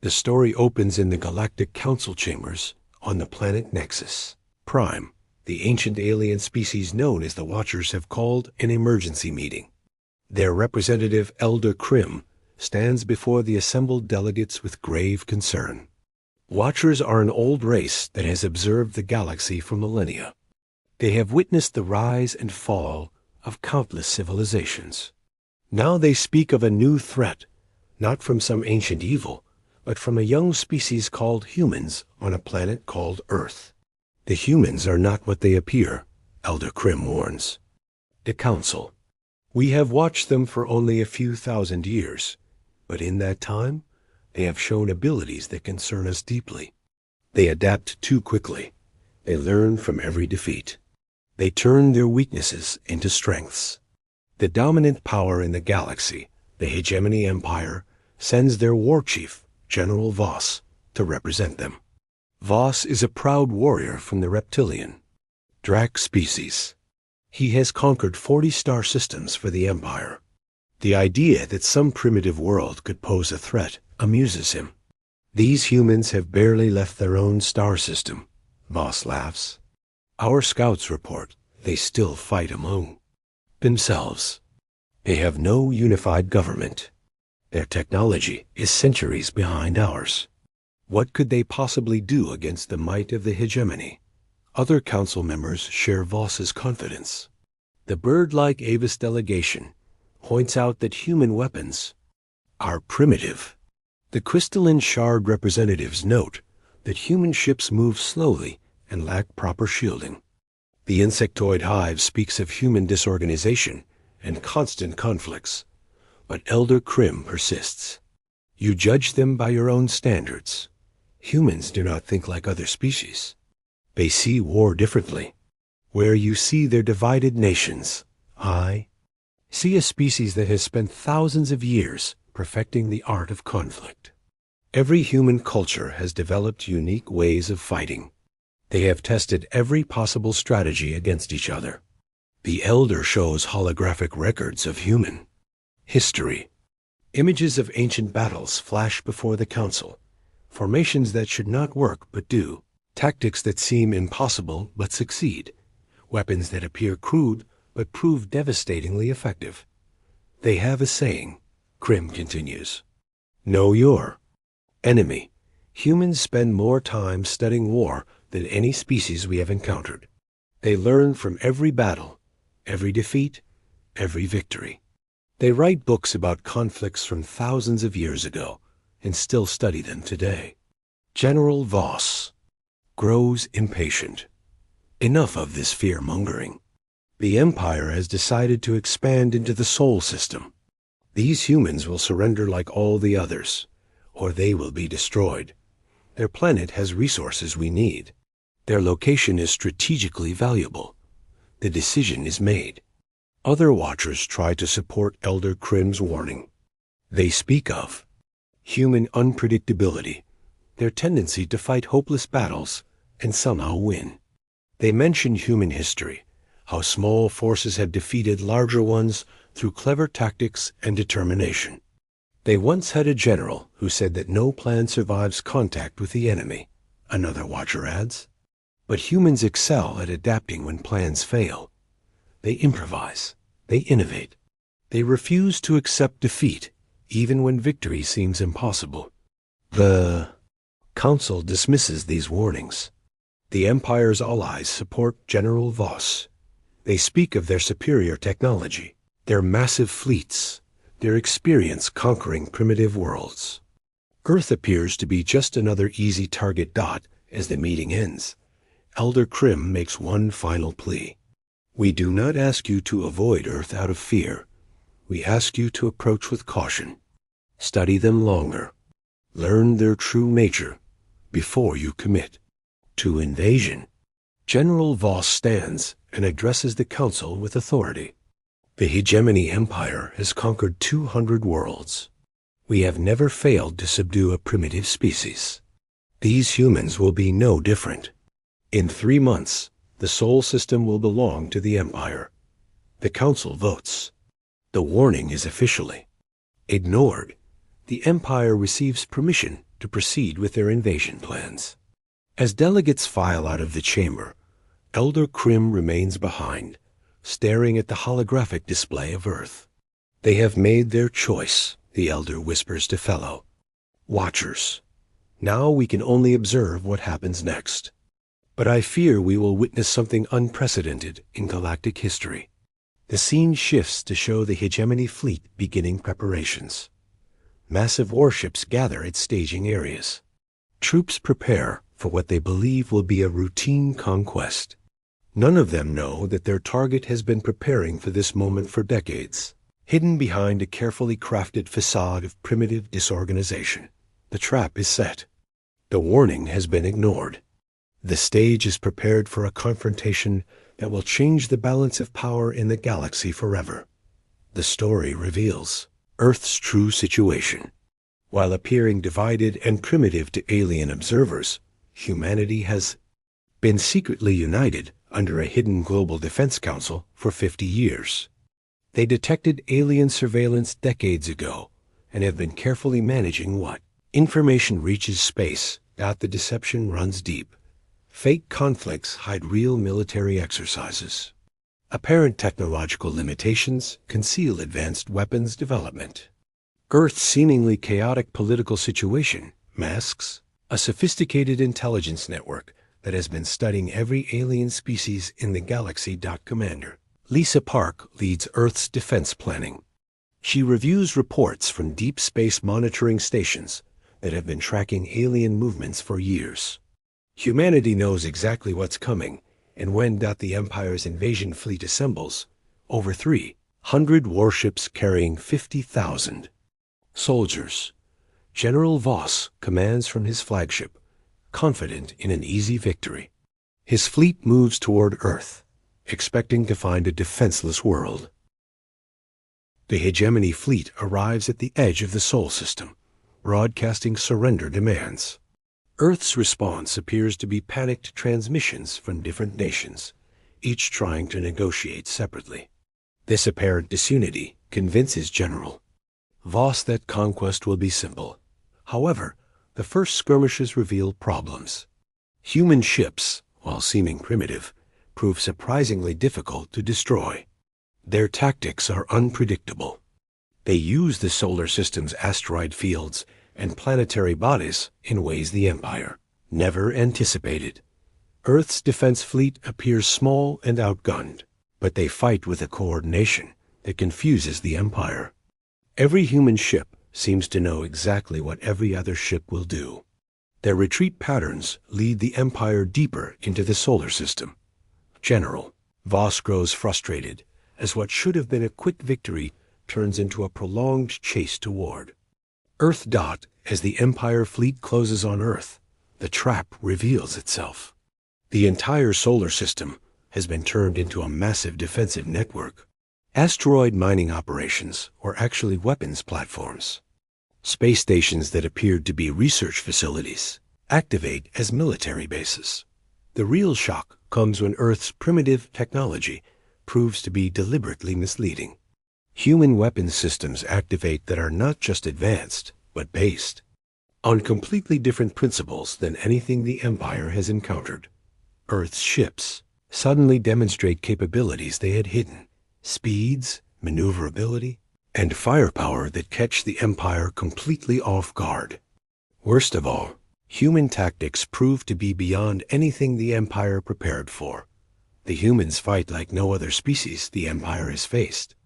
The story opens in the Galactic Council chambers on the planet Nexus Prime. The ancient alien species known as the Watchers have called an emergency meeting. Their representative, Elder Krim, stands before the assembled delegates with grave concern. Watchers are an old race that has observed the galaxy for millennia. They have witnessed the rise and fall of countless civilizations. Now they speak of a new threat, not from some ancient evil, but from a young species called humans on a planet called Earth. The humans are not what they appear, Elder Krim warns. The Council. We have watched them for only a few thousand years, but in that time, they have shown abilities that concern us deeply. They adapt too quickly. They learn from every defeat. They turn their weaknesses into strengths. The dominant power in the galaxy, the Hegemony Empire, sends their war chief, General Voss, to represent them. Voss is a proud warrior from the reptilian Drac species. He has conquered 40 star systems for the Empire. The idea that some primitive world could pose a threat amuses him. These humans have barely left their own star system, Voss laughs. Our scouts report they still fight among themselves. They have no unified government. Their technology is centuries behind ours. What could they possibly do against the might of the hegemony? Other council members share Voss's confidence. The bird-like Avis delegation points out that human weapons are primitive. The crystalline shard representatives note that human ships move slowly and lack proper shielding. The insectoid hive speaks of human disorganization and constant conflicts. But Elder Krim persists. You judge them by your own standards. Humans do not think like other species. They see war differently. Where you see their divided nations, I see a species that has spent thousands of years perfecting the art of conflict. Every human culture has developed unique ways of fighting. They have tested every possible strategy against each other. The Elder shows holographic records of human history. Images of ancient battles flash before the Council. Formations that should not work but do. Tactics that seem impossible but succeed. Weapons that appear crude but prove devastatingly effective. They have a saying, Krim continues. Know your enemy. Humans spend more time studying war than any species we have encountered. They learn from every battle, every defeat, every victory. They write books about conflicts from thousands of years ago and still study them today. General Voss grows impatient. Enough of this fear-mongering. The Empire has decided to expand into the Sol system. These humans will surrender like all the others, or they will be destroyed. Their planet has resources we need. Their location is strategically valuable. The decision is made. Other Watchers try to support Elder Krim's warning. They speak of human unpredictability, their tendency to fight hopeless battles and somehow win. They mention human history, how small forces have defeated larger ones through clever tactics and determination. They once had a general who said that no plan survives contact with the enemy, another Watcher adds. But humans excel at adapting when plans fail. They improvise. They innovate. They refuse to accept defeat, even when victory seems impossible. The Council dismisses these warnings. The Empire's allies support General Voss. They speak of their superior technology, their massive fleets, their experience conquering primitive worlds. Earth appears to be just another easy target dot as the meeting ends. Elder Krim makes one final plea. We do not ask you to avoid Earth out of fear. We ask you to approach with caution. Study them longer. Learn their true nature before you commit to invasion. General Voss stands and addresses the Council with authority. The Hegemony Empire has conquered 200 worlds. We have never failed to subdue a primitive species. These humans will be no different. In 3 months, the Sol system will belong to the Empire. The Council votes. The warning is officially ignored. The Empire receives permission to proceed with their invasion plans. As delegates file out of the chamber, Elder Krim remains behind, staring at the holographic display of Earth. "They have made their choice," the Elder whispers to fellow Watchers. "Now we can only observe what happens next. But I fear we will witness something unprecedented in galactic history." The scene shifts to show the Hegemony fleet beginning preparations. Massive warships gather at staging areas. Troops prepare for what they believe will be a routine conquest. None of them know that their target has been preparing for this moment for decades, hidden behind a carefully crafted facade of primitive disorganization. The trap is set. The warning has been ignored. The stage is prepared for a confrontation that will change the balance of power in the galaxy forever. The story reveals Earth's true situation. While appearing divided and primitive to alien observers, humanity has been secretly united under a hidden global defense council for 50 years. They detected alien surveillance decades ago and have been carefully managing what information reaches space. The deception runs deep. Fake conflicts hide real military exercises. Apparent technological limitations conceal advanced weapons development. Earth's seemingly chaotic political situation masks a sophisticated intelligence network that has been studying every alien species in the galaxy. Commander Lisa Park leads Earth's defense planning. She reviews reports from deep space monitoring stations that have been tracking alien movements for years. Humanity knows exactly what's coming and when. The Empire's invasion fleet assembles, over 300 warships carrying 50,000 soldiers. General Voss commands from his flagship, confident in an easy victory. His fleet moves toward Earth, expecting to find a defenseless world. The Hegemony fleet arrives at the edge of the Sol system, broadcasting surrender demands. Earth's response appears to be panicked transmissions from different nations, each trying to negotiate separately. This apparent disunity convinces General Voss that conquest will be simple. However, the first skirmishes reveal problems. Human ships, while seeming primitive, prove surprisingly difficult to destroy. Their tactics are unpredictable. They use the solar system's asteroid fields and planetary bodies in ways the Empire never anticipated. Earth's defense fleet appears small and outgunned, but they fight with a coordination that confuses the Empire. Every human ship seems to know exactly what every other ship will do. Their retreat patterns lead the Empire deeper into the solar system. General Voss grows frustrated as what should have been a quick victory turns into a prolonged chase toward Earth. As the Empire fleet closes on Earth, the trap reveals itself. The entire solar system has been turned into a massive defensive network. Asteroid mining operations were actually weapons platforms. Space stations that appeared to be research facilities activate as military bases. The real shock comes when Earth's primitive technology proves to be deliberately misleading. Human weapons systems activate that are not just advanced, but based on completely different principles than anything the Empire has encountered. Earth's ships suddenly demonstrate capabilities they had hidden, speeds, maneuverability, and firepower that catch the Empire completely off guard. Worst of all, human tactics prove to be beyond anything the Empire prepared for. The humans fight like no other species the Empire has faced.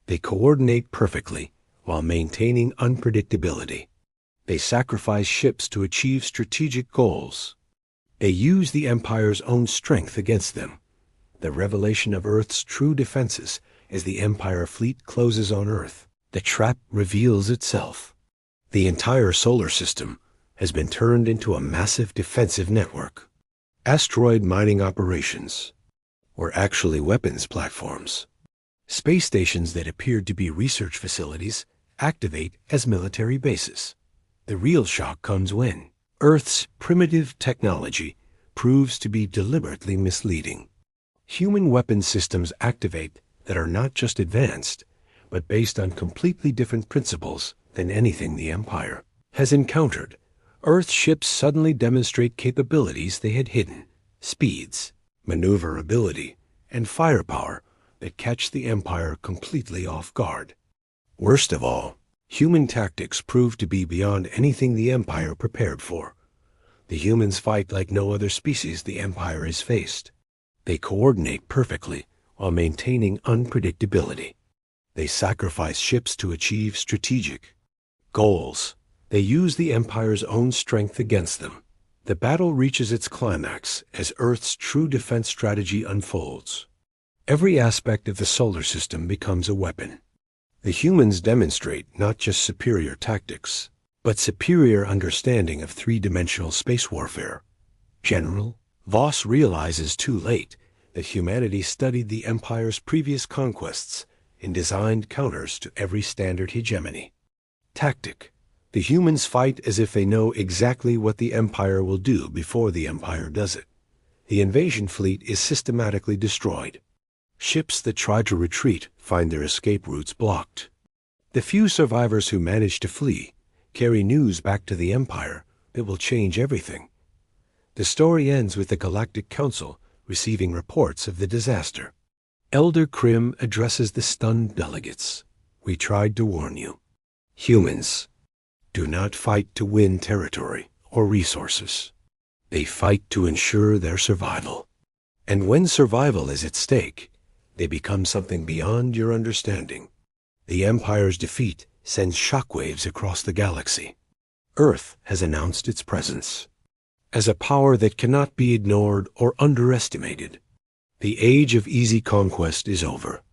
They coordinate perfectly while maintaining unpredictability. They sacrifice ships to achieve strategic goals. They use the Empire's own strength against them. The revelation of Earth's true defenses as the Empire fleet closes on Earth. The trap reveals itself. The entire solar system has been turned into a massive defensive network. Asteroid mining operations were actually weapons platforms. Space stations that appeared to be research facilities activate as military bases. The real shock comes when Earth's primitive technology proves to be deliberately misleading. Human weapons systems activate that are not just advanced, but based on completely different principles than anything the Empire has encountered. Earth ships suddenly demonstrate capabilities they had hidden: speeds, maneuverability, and firepower that catch the Empire completely off guard. Worst of all, human tactics prove to be beyond anything the Empire prepared for. The humans fight like no other species the Empire has faced. They coordinate perfectly while maintaining unpredictability. They sacrifice ships to achieve strategic goals. They use the Empire's own strength against them. The battle reaches its climax as Earth's true defense strategy unfolds. Every aspect of the solar system becomes a weapon. The humans demonstrate not just superior tactics, but superior understanding of three-dimensional space warfare. General Voss realizes too late that humanity studied the Empire's previous conquests and designed counters to every standard hegemony. Tactic: the humans fight as if they know exactly what the Empire will do before the Empire does it. The invasion fleet is systematically destroyed. Ships that try to retreat find their escape routes blocked. The few survivors who manage to flee carry news back to the Empire that will change everything. The story ends with the Galactic Council receiving reports of the disaster. Elder Krim addresses the stunned delegates. "We tried to warn you. Humans do not fight to win territory or resources. They fight to ensure their survival. And when survival is at stake, they become something beyond your understanding. The Empire's defeat sends shockwaves across the galaxy. Earth has announced its presence as a power that cannot be ignored or underestimated. The age of easy conquest is over.